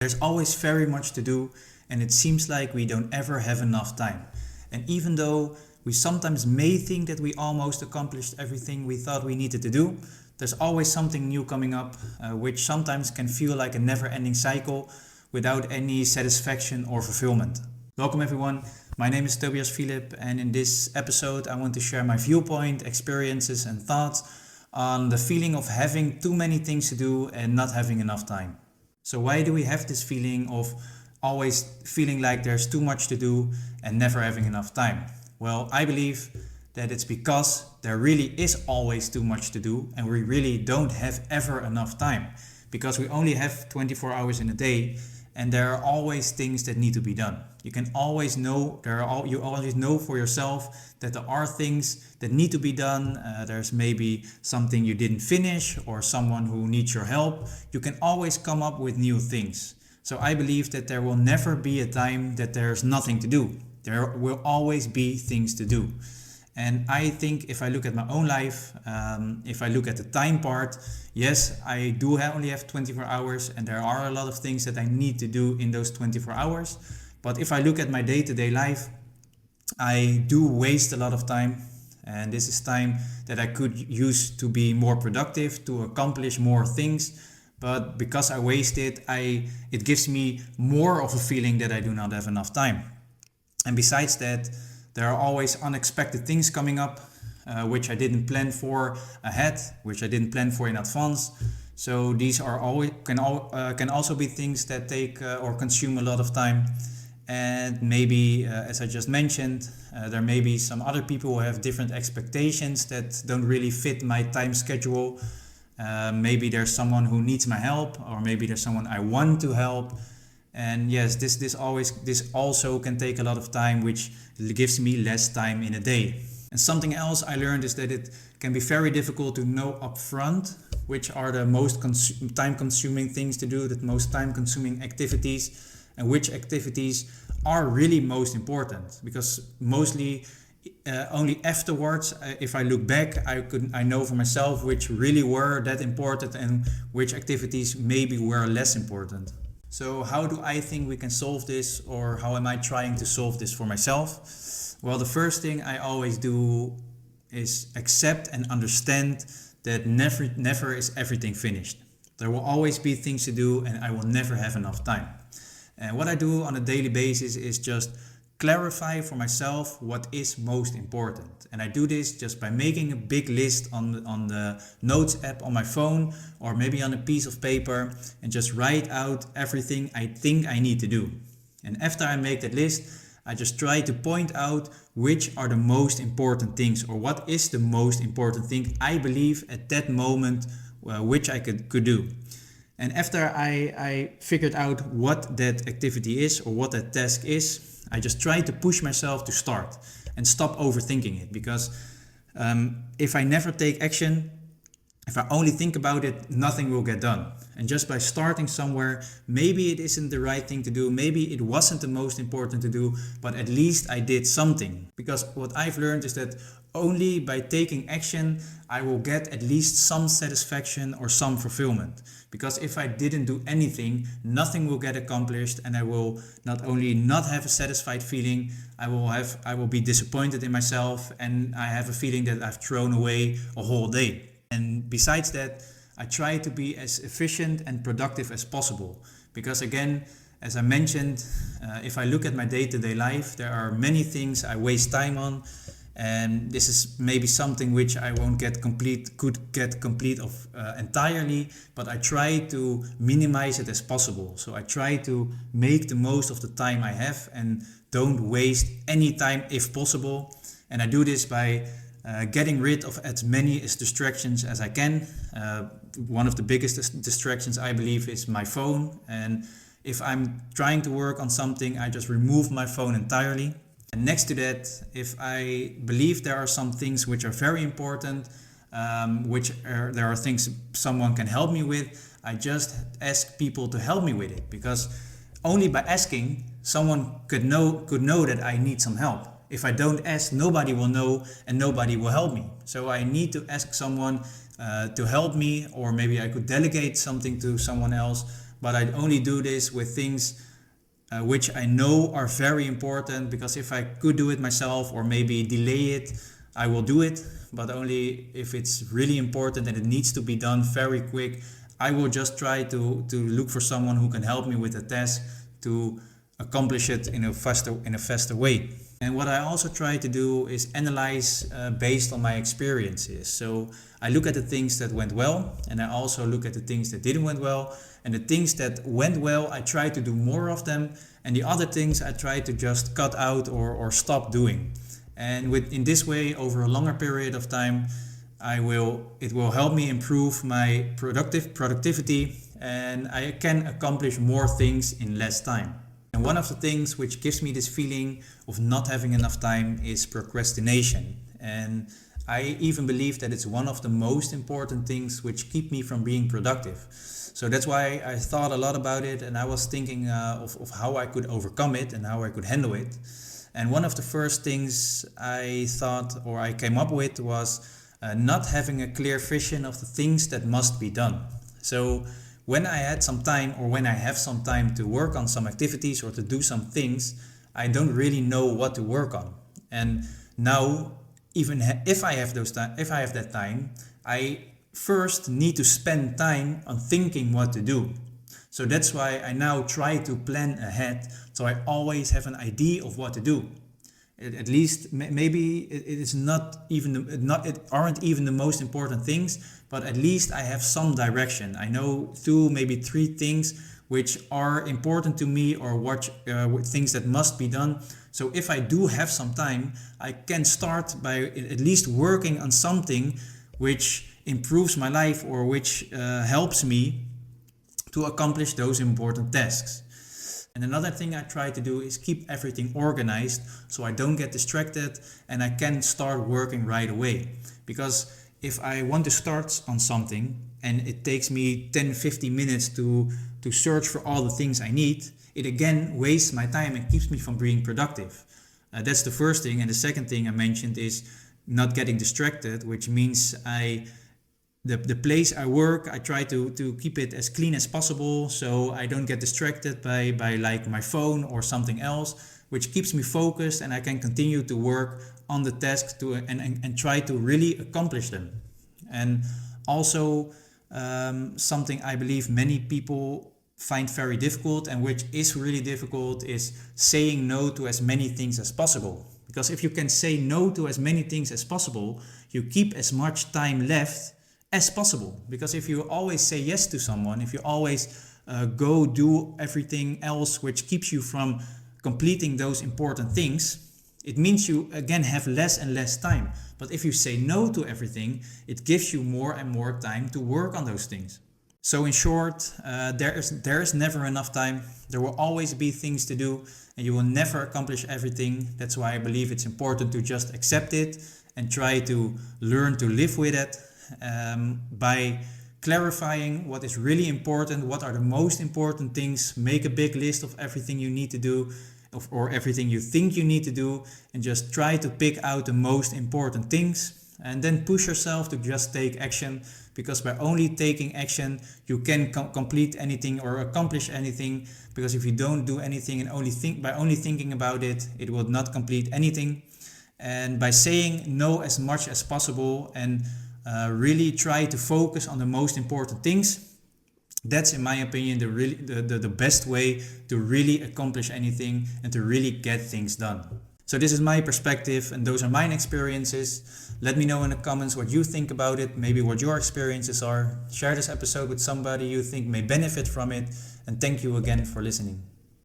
There's always very much to do, and it seems like we don't ever have enough time. And even though we sometimes may think that we almost accomplished everything we thought we needed to do, there's always something new coming up, which sometimes can feel like a never-ending cycle without any satisfaction or fulfillment. Welcome everyone, my name is Tobias Philipp, and in this episode I want to share my viewpoint, experiences and thoughts on the feeling of having too many things to do and not having enough time. So why do we have this feeling of always feeling like there's too much to do and never having enough time? Well, I believe that it's because there really is always too much to do and we really don't have ever enough time, because we only have 24 hours in a day and there are always things that need to be done. You can always know, you always know for yourself that there are things that need to be done. There's maybe something you didn't finish or someone who needs your help. You can always come up with new things. So I believe that there will never be a time that there's nothing to do. There will always be things to do. And I think if I look at my own life, if I look at the time part, yes, I do only have 24 hours and there are a lot of things that I need to do in those 24 hours. But if I look at my day-to-day life, I do waste a lot of time. And this is time that I could use to be more productive, to accomplish more things. But because I waste it, it gives me more of a feeling that I do not have enough time. And besides that, there are always unexpected things coming up, which I didn't plan for ahead, which I didn't plan for in advance. So these are always can also be things that take or consume a lot of time. And maybe, as I just mentioned, there may be some other people who have different expectations that don't really fit my time schedule. Maybe there's someone who needs my help, or maybe there's someone I want to help. And yes, this also can take a lot of time, which gives me less time in a day. And something else I learned is that it can be very difficult to know upfront which are the most time-consuming things to do, the most time-consuming activities, and which activities are really most important. Because mostly only afterwards, if I look back, I know for myself which really were that important and which activities maybe were less important. So how do I think we can solve this, or how am I trying to solve this for myself? Well, the first thing I always do is accept and understand that never is everything finished. There will always be things to do and I will never have enough time. And what I do on a daily basis is just clarify for myself what is most important. And I do this just by making a big list on the notes app on my phone, or maybe on a piece of paper, and just write out everything I think I need to do. And after I make that list, I just try to point out which are the most important things, or what is the most important thing I believe at that moment which I could do. And after I figured out what that activity is, or what that task is, I just try to push myself to start and stop overthinking it. Because if I never take action, if I only think about it, nothing will get done. And just by starting somewhere, maybe it isn't the right thing to do, maybe it wasn't the most important to do, but at least I did something. Because what I've learned is that only by taking action, I will get at least some satisfaction or some fulfillment. Because if I didn't do anything, nothing will get accomplished, and I will not only not have a satisfied feeling, I will be disappointed in myself, and I have a feeling that I've thrown away a whole day. And besides that, I try to be as efficient and productive as possible. Because again, as I mentioned, if I look at my day-to-day life, there are many things I waste time on. And this is maybe something which I could get complete of entirely, but I try to minimize it as possible. So I try to make the most of the time I have and don't waste any time if possible. And I do this by getting rid of as many distractions as I can. One of the biggest distractions, I believe, is my phone. And if I'm trying to work on something, I just remove my phone entirely. And next to that, if I believe there are some things which are very important, there are things someone can help me with, I just ask people to help me with it. Because only by asking, someone could know that I need some help. If I don't ask, nobody will know and nobody will help me. So I need to ask someone to help me, or maybe I could delegate something to someone else. but I only do this with things which I know are very important, because if I could do it myself or maybe delay it, I will do it, but only if it's really important and it needs to be done very quick. I will just try to look for someone who can help me with the task to accomplish it in a faster way. And what I also try to do is analyze based on my experiences. So I look at the things that went well, and I also look at the things that didn't went well. And the things that went well, I try to do more of them, and the other things I try to just cut out or stop doing. And in this way, over a longer period of time, it will help me improve my productivity, and I can accomplish more things in less time. And one of the things which gives me this feeling of not having enough time is procrastination. And I even believe that it's one of the most important things which keep me from being productive. So that's why I thought a lot about it, and I was thinking of how I could overcome it and how I could handle it. And one of the first things I thought, or I came up with, was not having a clear vision of the things that must be done. So when I had some time, or when I have some time to work on some activities or to do some things, I don't really know what to work on. And now, even if I have that time, I first need to spend time on thinking what to do. So that's why I now try to plan ahead, so I always have an idea of what to do. At least maybe it aren't even the most important things, but at least I have some direction. I know 2, maybe 3 things which are important to me, or things that must be done. So if I do have some time, I can start by at least working on something which improves my life, or which helps me to accomplish those important tasks. And another thing I try to do is keep everything organized, so I don't get distracted and I can start working right away. Because if I want to start on something and it takes me 10-15 minutes to search for all the things I need, it again wastes my time and keeps me from being productive. That's the first thing. And the second thing I mentioned is not getting distracted, which means the place I work, I try to keep it as clean as possible, so I don't get distracted by like my phone or something else, which keeps me focused, and I can continue to work on the task and try to really accomplish them. And also something I believe many people find very difficult, and which is really difficult, is saying no to as many things as possible. Because if you can say no to as many things as possible, you keep as much time left as possible. Because if you always say yes to someone, if you always go do everything else which keeps you from completing those important things, it means you again have less and less time. But if you say no to everything, it gives you more and more time to work on those things. So in short, there is never enough time. There will always be things to do, and you will never accomplish everything. That's why I believe it's important to just accept it and try to learn to live with it. By clarifying what is really important, what are the most important things, make a big list of everything you need to do, or everything you think you need to do, and just try to pick out the most important things, and then push yourself to just take action, because by only taking action you can complete anything or accomplish anything. Because if you don't do anything and only thinking about it, it will not complete anything. And by saying no as much as possible and really try to focus on the most important things, that's, in my opinion, the best way to really accomplish anything and to really get things done. So this is my perspective, and those are my experiences. Let me know in the comments what you think about it, maybe what your experiences are. Share this episode with somebody you think may benefit from it, and thank you again for listening.